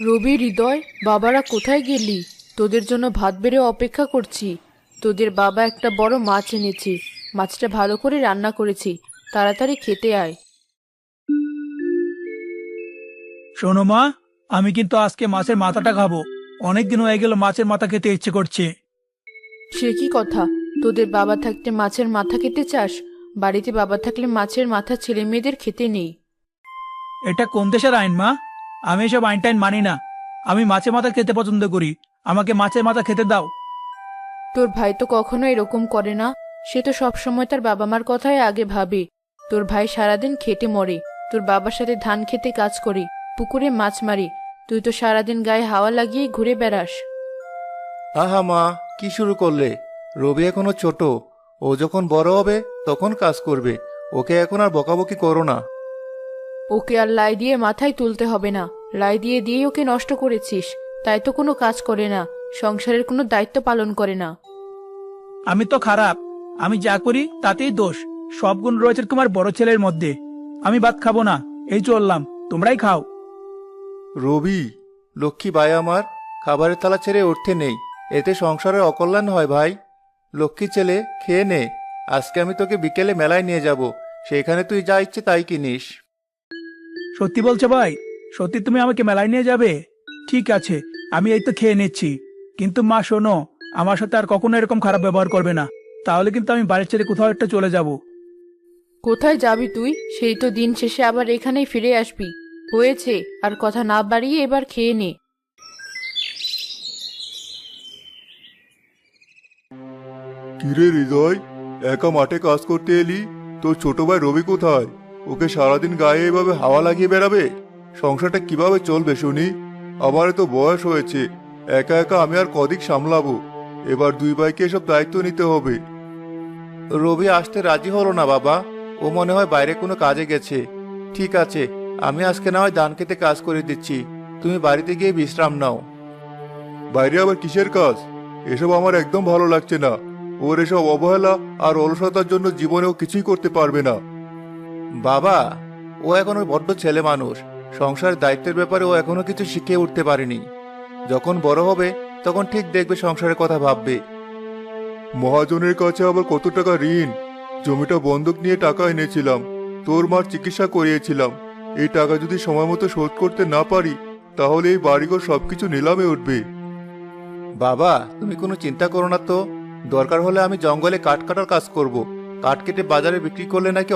রবি, হৃদয়, বাবারা কোথায় গেলি? তোদের জন্য ভাত বেড়ে অপেক্ষা করছি। তোদের বাবা একটা বড় মাছ এনেছি। মাছটা ভালো করে রান্না করেছি, তাড়াতাড়ি খেতে আয়। শোনো মা, আমি কিন্তু আজকে মাছের মাথাটা খাবো। অনেকদিন হয়ে গেল মাছের মাথা খেতে ইচ্ছে করছে। সে কি কথা? তোদের বাবা থাকতে মাছের মাথা খেতে চাস? বাড়িতে বাবা থাকলে মাছের মাথা ছেলে মেয়েদের খেতে নেই। এটা কোন দেশের আইন মা? আমি এসব আইন টাইন মানি না। আমি মাছের মাথা খেতে পছন্দ করি। আমাকে মাছের মাথা খেতে দাও। তোর ভাই তো কখনো এরকম করে না। সে তো সবসময় তার বাবা মার কথাই আগে ভাবে। তোর ভাই সারাদিন খেটে মরে, তোর বাবার সাথে ধান খেতে কাজ করি, পুকুরে মাছ মারি। তুই তো সারাদিন গায়ে হাওয়া লাগিয়ে ঘুরে বেড়াস। আহা মা, কি শুরু করলে? রবি এখনো ছোট। ও যখন বড় হবে তখন কাজ করবে। ওকে এখন আর বকাবকি করো না। ওকে আর লাই দিয়ে মাথায় তুলতে হবে না। লাই দিয়ে দিয়ে ওকে নষ্ট করেছিস। তাই তো কোনো কাজ করে না, সংসারের কোনো দায়িত্ব পালন করে না। আমি তো খারাপ। আমি যা করি তাতেই দোষ। সব গুণ রয়েছে তোমার বড় ছেলের মধ্যে। আমি ভাত খাবো না, এই চললাম। তোমরাই খাও। রবি, লক্ষ্মী ভাই আমার, খাবারের থালা ছেড়ে উঠতে নেই। এতে সংসারের অকল্যাণ হয় ভাই। লক্ষ্মী ছেলে, খেয়ে নে। আজকে আমি তোকে বিকেলে মেলায় নিয়ে যাব। সেখানে তুই যা ইচ্ছে তাই কিনিস। সত্যি বলছো ভাই? সত্যি তুমি আমাকে মেলায় নিয়ে যাবে? ঠিক আছে, আমি এই তো খেয়ে নিচ্ছি। কিন্তু মা শোনো, আমার সাথে আর কখনো এরকম খারাপ ব্যবহার করবে না। তাহলে কিন্তু আমি বাড়ির ছেড়ে কোথাও একটা চলে যাব। কোথায় যাবি তুই? সেই তো দিন শেষে আবার এখানেই ফিরে আসবি। হয়েছে, আর কথা না বাড়িয়ে এবার খেয়ে নে। কিরে হৃদয়, একা মাঠে কাজ করতে এলি? তোর ছোট ভাই রবি কোথায়? ওকে সারাদিন গায়ে এভাবে হাওয়া লাগিয়ে বেড়াবে? সংসারটা কিভাবে চলবে শুনি? আমারও তো বয়স হয়েছে। একা একা আমি আর কদিক সামলাবো? এবার দুই ভাইকে এসব দায়িত্ব নিতে হবে। রবি আসতে রাজি হলো না বাবা। ও মনে হয় বাইরে কোনো কাজে গেছে। ঠিক আছে, আমি আজকে না হয় ধান খেতে কাজ করে দিচ্ছি। তুমি বাড়িতে গিয়ে বিশ্রাম নাও। বাইরে আবার কিসের কাজ? এসব আমার একদম ভালো লাগছে না। ওর এসব অবহেলা আর অলসতার জন্য জীবনেও কিছুই করতে পারবে না। বাবা, ও এখনো বড্ড ছেলে মানুষ। সংসারের দায়িত্বের ব্যাপারে ও এখনো কিছু শিখে উঠতে পারেনি। যখন বড় হবে তখন ঠিক দেখবে, সংসারের কথা ভাববে। মহাজনের কাছে আবার কত টাকা ঋণ? জমিটা বন্ধক নিয়ে টাকা এনেছিলাম। তোর মার চিকিৎসা করিয়েছিলাম। এই টাকা যদি সময় মতো শোধ করতে না পারি, তাহলে এই বাড়িঘর সবকিছু নিলামে উঠবে। বাবা, তুমি কোনো চিন্তা করো না তো। দরকার হলে আমি জঙ্গলে কাঠ কাটার কাজ করব। কাঠ কেটে বাজারে বিক্রি করলে নাকি